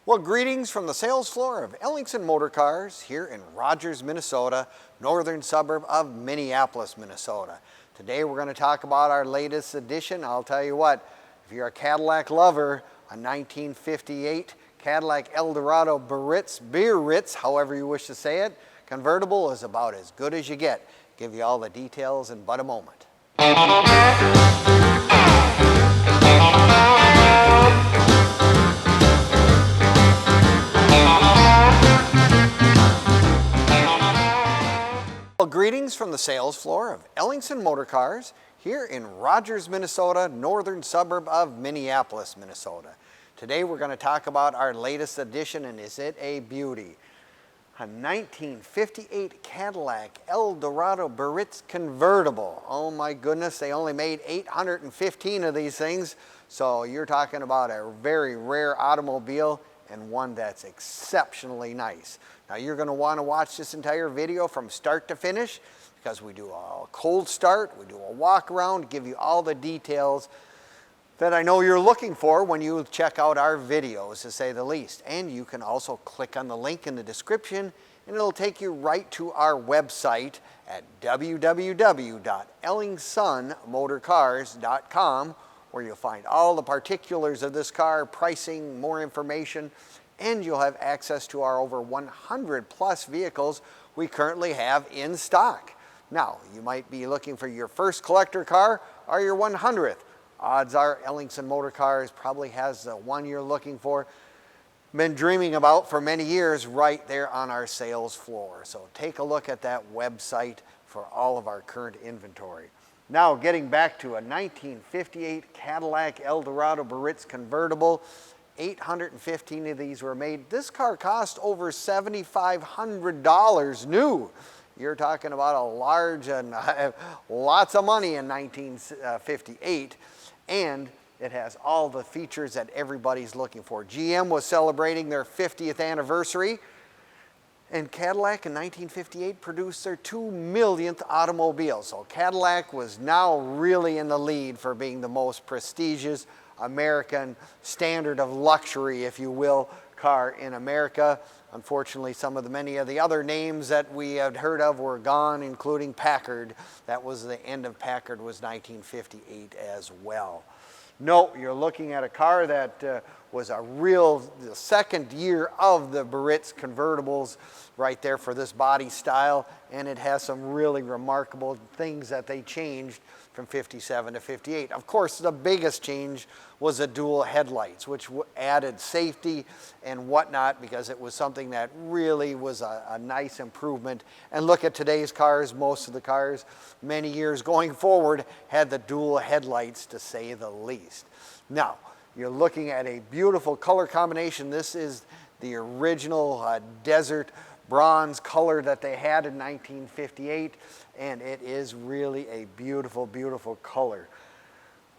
Well, greetings from the sales floor of Ellingson Motorcars here in Rogers, Minnesota, northern suburb of Minneapolis, Minnesota. Today we're going to talk about our latest edition. I'll tell you what, if you're a Cadillac lover, a 1958 Cadillac Eldorado Biarritz, however you wish to say it, convertible is about as good as you get. Give you all the details in but a moment. Well, greetings from the sales floor of Ellingson Motorcars here in Rogers, Minnesota, northern suburb of Minneapolis, Minnesota. Today we're going to talk about our latest edition, and is it a beauty? A 1958 Cadillac Eldorado Biarritz Convertible. Oh my goodness, they only made 815 of these things, so you're talking about a very rare automobile and one that's exceptionally nice. Now you're going to want to watch this entire video from start to finish because we do a cold start, we do a walk around, give you all the details that I know you're looking for when you check out our videos, to say the least. And you can also click on the link in the description and it'll take you right to our website at www.ellingsonmotorcars.com, where you'll find all the particulars of this car, pricing, more information, and you'll have access to our over 100 plus vehicles we currently have in stock. Now, you might be looking for your first collector car or your 100th. Odds are Ellingson Motorcars probably has the one you're looking for, been dreaming about for many years, right there on our sales floor. So take a look at that website for all of our current inventory. Now, getting back to a 1958 Cadillac Eldorado Biarritz Convertible, 815 of these were made. This car cost over $7,500 new. You're talking about a large and lots of money in 1958, and it has all the features that everybody's looking for. GM was celebrating their 50th anniversary, and Cadillac in 1958 produced their 2-millionth automobile. So Cadillac was now really in the lead for being the most prestigious American standard of luxury, if you will, car in America. Unfortunately, many of the other names that we had heard of were gone, including Packard. That was the end of Packard, was 1958 as well. No, you're looking at a car that was the second year of the Biarritz convertibles right there for this body style, and it has some really remarkable things that they changed from 57 to 58. Of course, the biggest change was the dual headlights, which added safety and whatnot, because it was something that really was a nice improvement. And look at today's cars, most of the cars, many years going forward, had the dual headlights, to say the least. Now, you're looking at a beautiful color combination. This is the original desert bronze color that they had in 1958, and it is really a beautiful, beautiful color.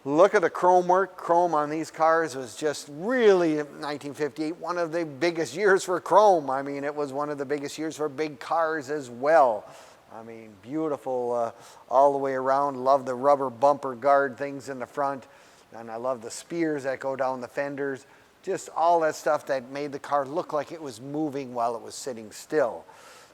Look at the chrome work. Chrome on these cars was just really, 1958, one of the biggest years for chrome. I mean, it was one of the biggest years for big cars as well. I mean, beautiful all the way around. Love the rubber bumper guard things in the front, and I love the spears that go down the fenders. Just all that stuff that made the car look like it was moving while it was sitting still.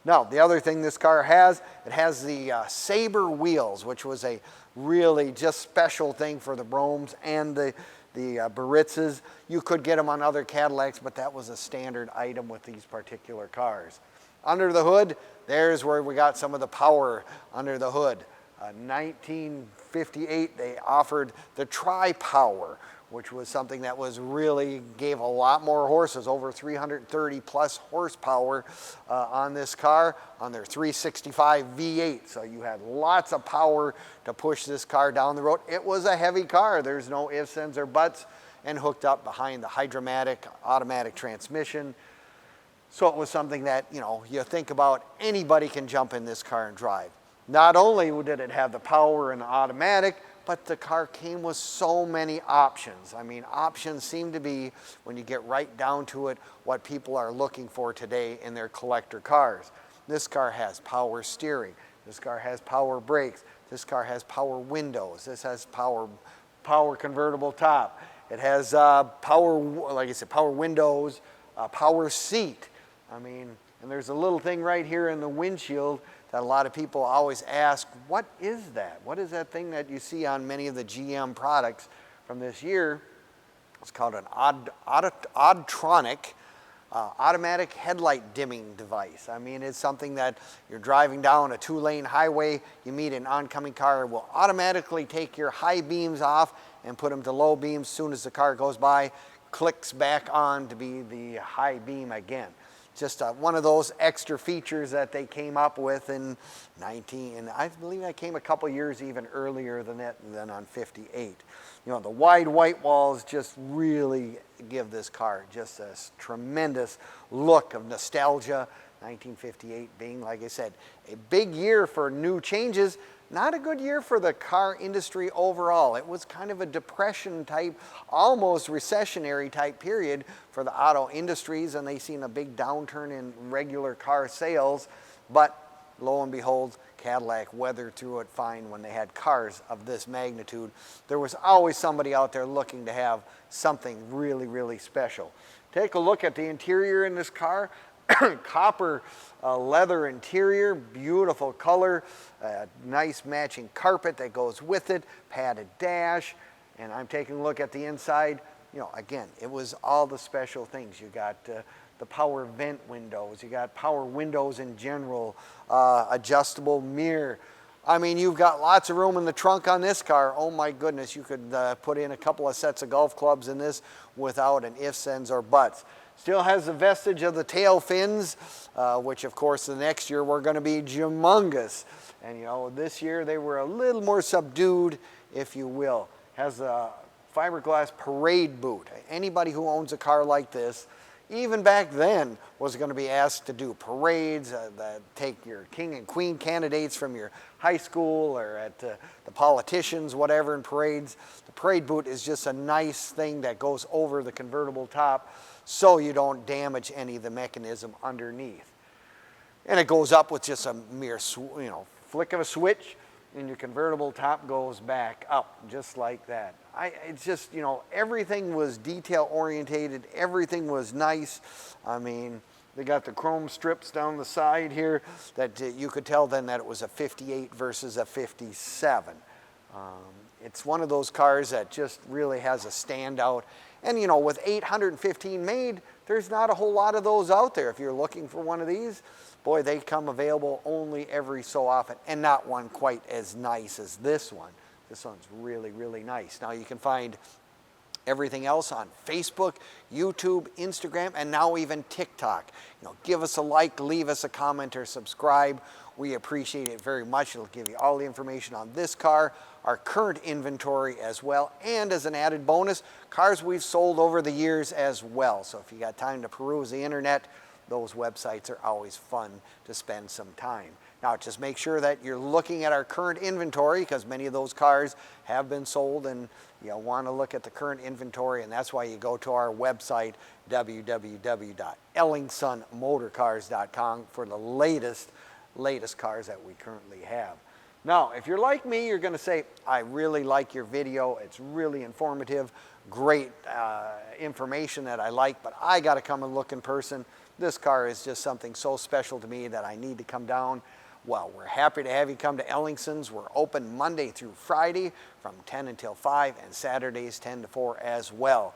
Now, the other thing this car has, it has the Sabre wheels, which was a really just special thing for the Bromes and the Biarritzes. You could get them on other Cadillacs, but that was a standard item with these particular cars. Under the hood, there's where we got some of the power under the hood. 1958, they offered the Tri-Power, which was something that was really gave a lot more horses, over 330 plus horsepower on this car, on their 365 V8. So you had lots of power to push this car down the road. It was a heavy car, there's no ifs, ands, or buts, and hooked up behind the Hydra-Matic Automatic transmission. So it was something that, you think about, anybody can jump in this car and drive. Not only did it have the power and the automatic, but the car came with so many options. I mean, options seem to be, when you get right down to it, what people are looking for today in their collector cars. This car has power steering. This car has power brakes. This car has power windows. This has power convertible top. It has power, like I said, power windows, power seat. I mean, and there's a little thing right here in the windshield that a lot of people always ask, what is that? What is that thing that you see on many of the GM products from this year? It's called an Autronic automatic headlight dimming device. I mean, it's something that you're driving down a 2-lane highway, you meet an oncoming car, it will automatically take your high beams off and put them to low beams. As soon as the car goes by, clicks back on to be the high beam again. Just one of those extra features that they came up with in and I believe that came a couple years even earlier than that, than on 58. You know, the wide white walls just really give this car just a tremendous look of nostalgia. 1958 being, like I said, a big year for new changes. Not a good year for the car industry overall. It was kind of a depression type, almost recessionary type period for the auto industries, and they seen a big downturn in regular car sales. But lo and behold, Cadillac weathered through it fine when they had cars of this magnitude. There was always somebody out there looking to have something really, really special. Take a look at the interior in this car. Copper leather interior, beautiful color, nice matching carpet that goes with it, padded dash, and I'm taking a look at the inside. You know, again, it was all the special things. You got the power vent windows, you got power windows in general, adjustable mirror. I mean, you've got lots of room in the trunk on this car. Oh my goodness, you could put in a couple of sets of golf clubs in this without an ifs, ands, or buts. Still has the vestige of the tail fins, which of course the next year were going to be humongous. And you know, this year they were a little more subdued, if you will. Has a fiberglass parade boot. Anybody who owns a car like this, even back then, was going to be asked to do parades, that take your king and queen candidates from your high school or at the politicians, whatever, in parades. The parade boot is just a nice thing that goes over the convertible top so you don't damage any of the mechanism underneath. And it goes up with just a mere flick of a switch, and your convertible top goes back up just like that. It's just, you know, everything was detail orientated, everything was nice. I mean, they got the chrome strips down the side here that you could tell then that it was a 58 versus a 57. It's one of those cars that just really has a standout. And you know, with 815 made, there's not a whole lot of those out there. If you're looking for one of these, boy, they come available only every so often, and not one quite as nice as this one. This one's really, really nice. Now you can find everything else on Facebook, YouTube, Instagram, and now even TikTok. You know, give us a like, leave us a comment, or subscribe. We appreciate it very much. It'll give you all the information on this car, our current inventory as well, and as an added bonus, cars we've sold over the years as well. So if you got time to peruse the internet, those websites are always fun to spend some time. Now, just make sure that you're looking at our current inventory, because many of those cars have been sold, and you want to look at the current inventory, and that's why you go to our website, www.ellingsonmotorcars.com, for the latest cars that we currently have. Now, if you're like me, you're going to say, I really like your video. It's really informative, great information that I like, but I got to come and look in person. This car is just something so special to me that I need to come down. Well, we're happy to have you come to Ellingson's. We're open Monday through Friday from 10 until 5, and Saturdays 10 to 4 as well.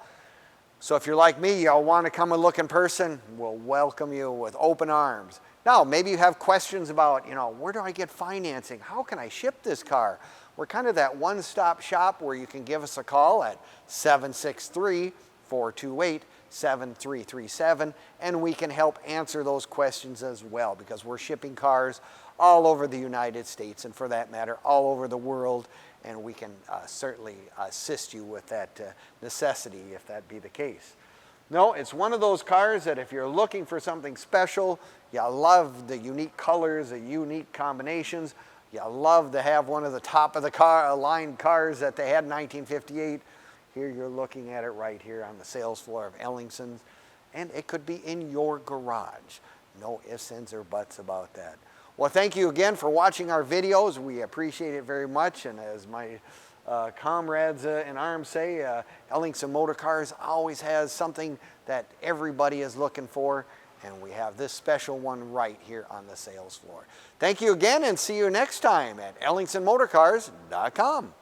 So if you're like me, y'all want to come and look in person, we'll welcome you with open arms. Now, maybe you have questions about, you know, where do I get financing? How can I ship this car? We're kind of that one-stop shop where you can give us a call at 763-428-7337, and we can help answer those questions as well, because we're shipping cars all over the United States, and for that matter, all over the world, and we can certainly assist you with that necessity if that be the case. No, it's one of those cars that if you're looking for something special, you love the unique colors, the unique combinations, you love to have one of the top of the line cars that they had in 1958, here you're looking at it right here on the sales floor of Ellingson's, and it could be in your garage. No ifs, ands, or buts about that. Well, thank you again for watching our videos. We appreciate it very much, and as my comrades in arms say, Ellingson Motorcars always has something that everybody is looking for, and we have this special one right here on the sales floor. Thank you again, and see you next time at EllingsonMotorcars.com.